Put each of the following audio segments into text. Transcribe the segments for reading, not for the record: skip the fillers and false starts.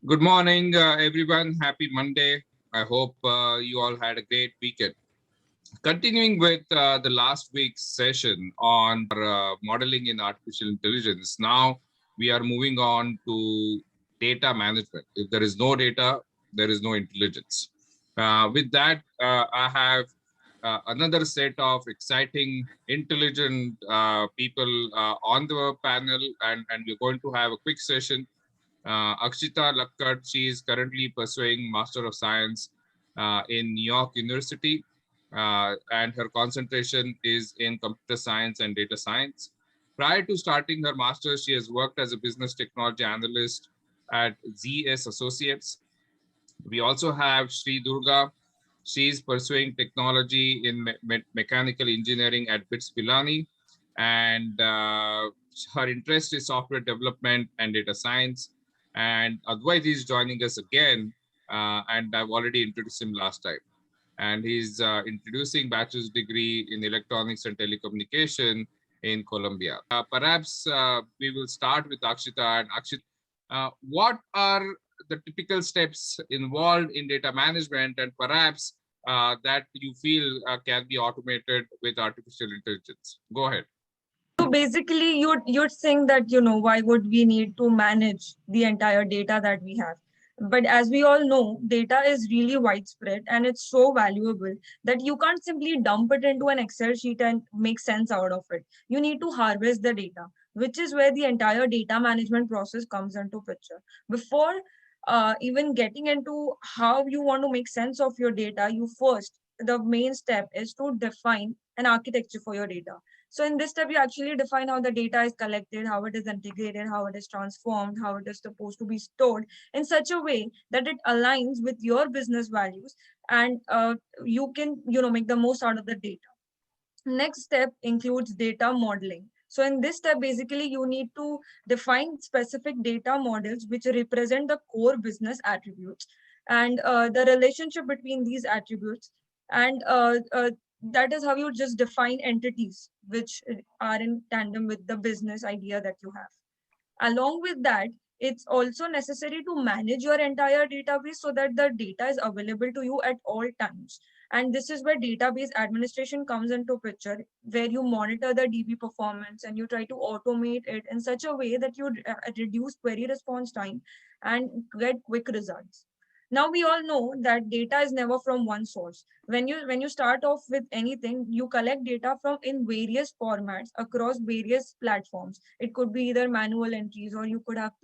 Good morning, everyone. Happy Monday. I hope you all had a great weekend. Continuing with the last week's session on modeling in artificial intelligence, now we are moving on to data management. If there is no data, there is no intelligence. With that, I have another set of exciting, intelligent people on the panel, and we're going to have a quick session. Akshita Lakkad, she is currently pursuing Master of Science in New York University, and her concentration is in computer science and data science. Prior to starting her master's, she has worked as a business technology analyst at ZS Associates. We also have Sri Durga. She is pursuing technology in mechanical engineering at BITS Pilani, and her interest is software development and data science. And Advait is joining us again, and I've already introduced him last time. And he's introducing bachelor's degree in electronics and telecommunication in Columbia. Perhaps we will start with Akshita. And Akshita, what are the typical steps involved in data management, and perhaps that you feel can be automated with artificial intelligence? Go ahead. So basically, you'd think that why would we need to manage the entire data that we have? But as we all know, data is really widespread and it's so valuable that you can't simply dump it into an Excel sheet and make sense out of it. You need to harvest the data, which is where the entire data management process comes into picture. Before even getting into how you want to make sense of your data, the main step is to define an architecture for your data. So in this step, you actually define how the data is collected, how it is integrated, how it is transformed, how it is supposed to be stored in such a way that it aligns with your business values, and you can make the most out of the data. Next step includes data modeling. So in this step, basically, you need to define specific data models which represent the core business attributes and the relationship between these attributes. And that is how you just define entities which are in tandem with the business idea that you have. Along with that, it's also necessary to manage your entire database so that the data is available to you at all times. And this is where database administration comes into picture, where you monitor the DB performance and you try to automate it in such a way that you reduce query response time and get quick results. Now we all know that data is never from one source. When you start off with anything, you collect data from in various formats across various platforms. It could be either manual entries, or you could have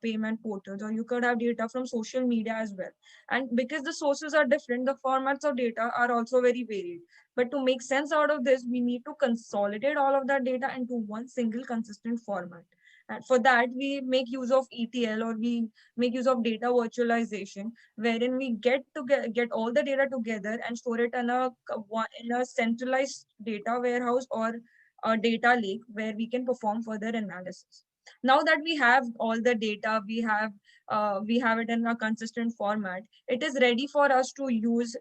payment portals, or you could have data from social media as well. And because the sources are different, the formats of data are also very varied. But to make sense out of this, we need to consolidate all of that data into one single consistent format. And for that, we make use of ETL, or we make use of data virtualization, wherein we get all the data together and store it in a centralized data warehouse or a data lake where we can perform further analysis. Now that we have all the data, we have it in a consistent format. It is ready for us to use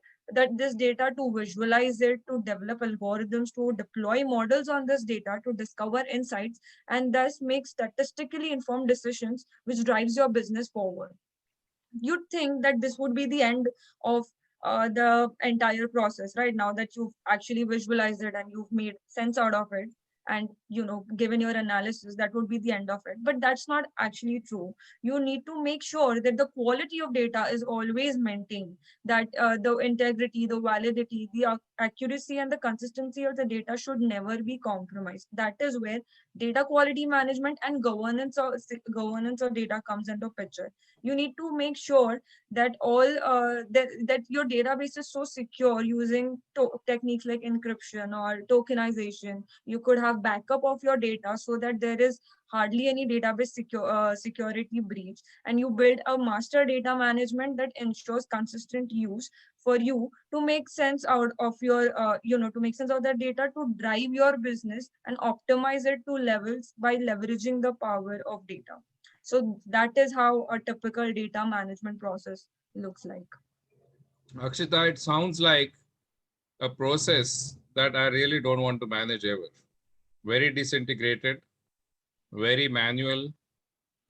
this data, to visualize it, to develop algorithms, to deploy models on this data, to discover insights, and thus make statistically informed decisions which drives your business forward. You'd think that this would be the end of the entire process, right? Now that you've actually visualized it and you've made sense out of it, and given your analysis, that would be the end of it. But that's not actually true. You need to make sure that the quality of data is always maintained, that the integrity, the validity, the accuracy, and the consistency of the data should never be compromised. That is where data quality management and governance of data comes into picture. You need to make sure that that your database is so secure using techniques like encryption or tokenization. You could have backup of your data so that there is hardly any database security breach, and you build a master data management that ensures consistent use for you to make sense out of your to make sense of that data, to drive your business and optimize it to levels by leveraging the power of data. So that is how a typical data management process looks like. Akshita, it sounds like a process that I really don't want to manage ever. Very disintegrated, very manual,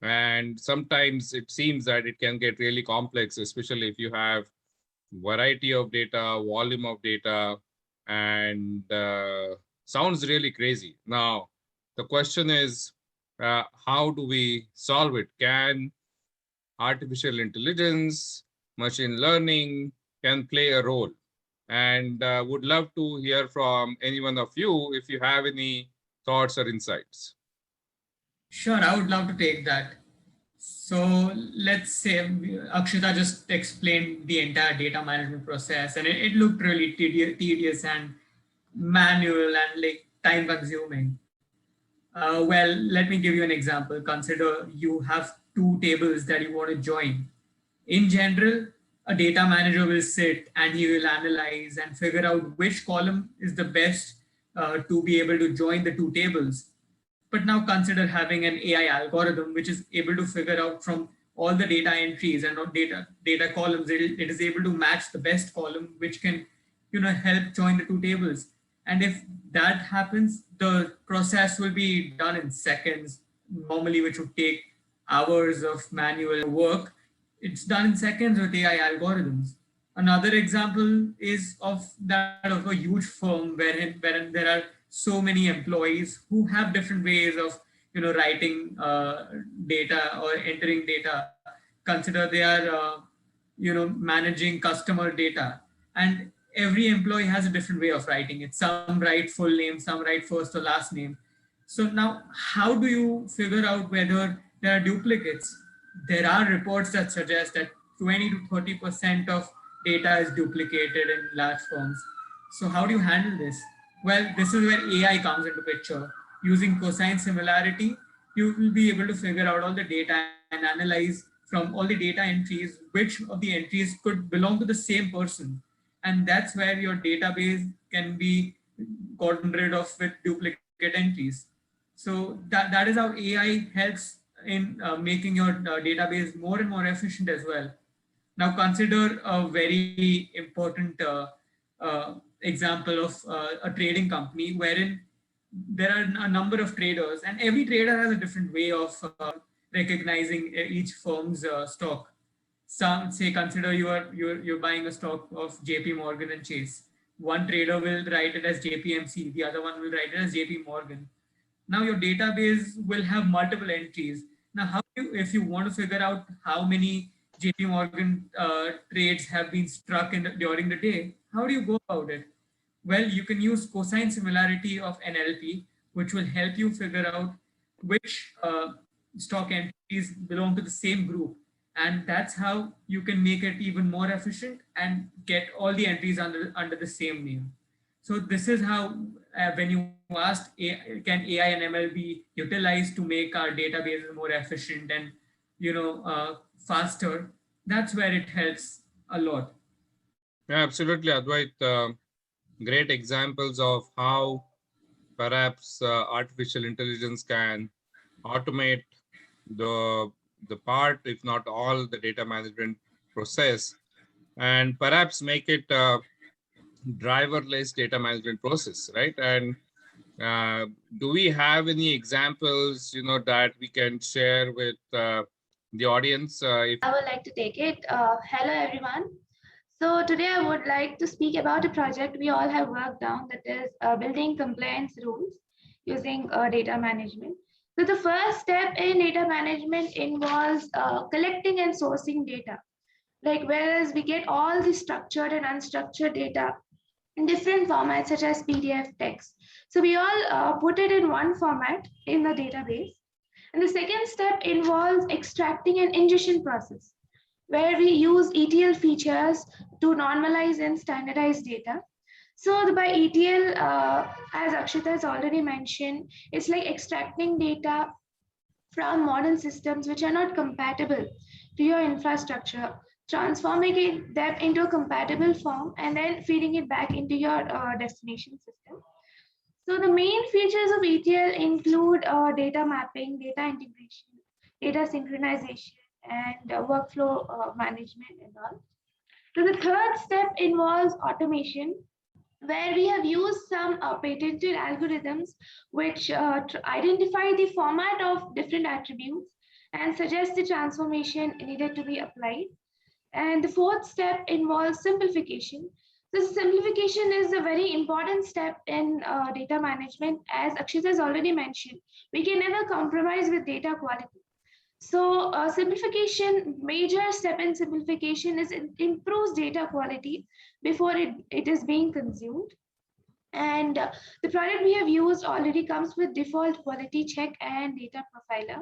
And sometimes it seems that it can get really complex, especially if you have variety of data, volume of data, and sounds really crazy. Now, the question is, how do we solve it? Can artificial intelligence, machine learning can play a role? And would love to hear from any one of you if you have any thoughts or insights. Sure, I would love to take that. So let's say Akshita just explained the entire data management process, and it looked really tedious and manual and like time consuming. Well, let me give you an example. Consider you have two tables that you want to join. In general, a data manager will sit and he will analyze and figure out which column is the best to be able to join the two tables. But now consider having an AI algorithm which is able to figure out from all the data entries and not data columns. It is able to match the best column, which can help join the two tables. And if that happens, the process will be done in seconds. Normally, which would take hours of manual work, it's done in seconds with AI algorithms. Another example is of that of a huge firm wherein there are so many employees who have different ways of writing data or entering data. Consider they are managing customer data, and every employee has a different way of writing it. Some write full name, some write first or last name. So now, how do you figure out whether there are duplicates? There are reports that suggest that 20 to 30% of data is duplicated in large firms. So how do you handle this? Well, this is where AI comes into picture. Using cosine similarity, you will be able to figure out all the data and analyze from all the data entries which of the entries could belong to the same person. And that's where your database can be gotten rid of with duplicate entries. So that is how AI helps in making your database more and more efficient as well. Now consider a very important example of a trading company wherein there are a number of traders, and every trader has a different way of recognizing each firm's stock. Some say consider you're buying a stock of JP Morgan and Chase. One trader will write it as JPMC, the other one will write it as JP Morgan. Now your database will have multiple entries. Now, if you want to figure out how many JP Morgan trades have been struck during the day, how do you go about it? Well, you can use cosine similarity of NLP, which will help you figure out which stock entries belong to the same group. And that's how you can make it even more efficient and get all the entries under the same name. So this is how, when you asked, can AI and ML be utilized to make our databases more efficient and faster? That's where it helps a lot. Yeah, absolutely, Advait. Great examples of how perhaps artificial intelligence can automate the part, if not all, the data management process, and perhaps make it a driverless data management process, right? And do we have any examples, that we can share with the audience? I would like to take it. Hello, everyone. So today I would like to speak about a project we all have worked on, that is building compliance rules using data management. So the first step in data management involves collecting and sourcing data. Like whereas we get all the structured and unstructured data in different formats such as PDF, text. So we all put it in one format in the database. And the second step involves extracting an ingestion process, where we use ETL features to normalize and standardize data. So by ETL, as Akshita has already mentioned, it's like extracting data from modern systems which are not compatible to your infrastructure, transforming them into a compatible form, and then feeding it back into your destination system. So the main features of ETL include data mapping, data integration, data synchronization, and workflow management and all. So the third step involves automation, where we have used some patented algorithms which identify the format of different attributes and suggest the transformation needed to be applied. And the fourth step involves simplification. So simplification is a very important step in data management. As Akshita has already mentioned, we can never compromise with data quality. So simplification, major step in simplification is it improves data quality before it is being consumed. And the product we have used already comes with default quality check and data profiler.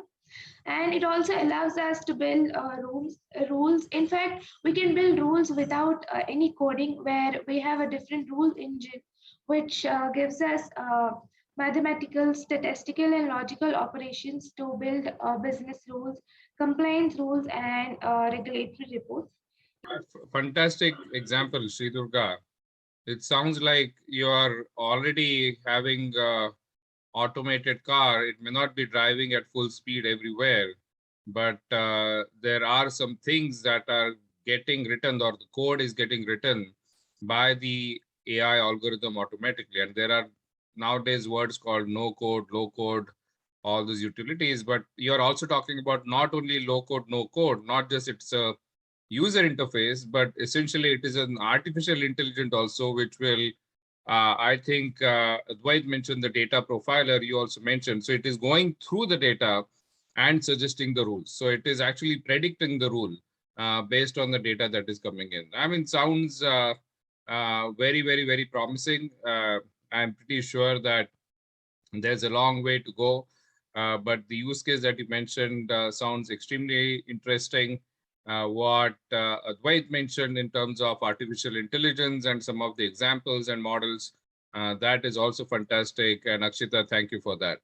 And it also allows us to build rules. In fact, we can build rules without any coding, where we have a different rule engine, which gives us mathematical, statistical, and logical operations to build business rules, compliance rules, and regulatory reports. Fantastic example, Sri Durga. It sounds like you are already having a automated car. It may not be driving at full speed everywhere, but there are some things that are getting written, or the code is getting written by the AI algorithm automatically. And there are nowadays words called no code, low code, all these utilities. But you're also talking about not only low code, no code, not just it's a user interface, but essentially it is an artificial intelligence also, which will, I think Dwight mentioned the data profiler, you also mentioned. So it is going through the data and suggesting the rules. So it is actually predicting the rule based on the data that is coming in. I mean, sounds very, very, very promising. I'm pretty sure that there's a long way to go, but the use case that you mentioned sounds extremely interesting. What Advait mentioned in terms of artificial intelligence and some of the examples and models, that is also fantastic. And Akshita, thank you for that.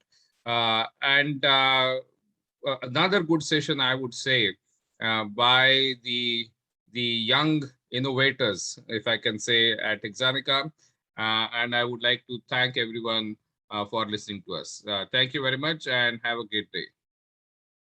And another good session, I would say, by the young innovators, if I can say, at Exanica. And I would like to thank everyone for listening to us. Thank you very much and have a great day.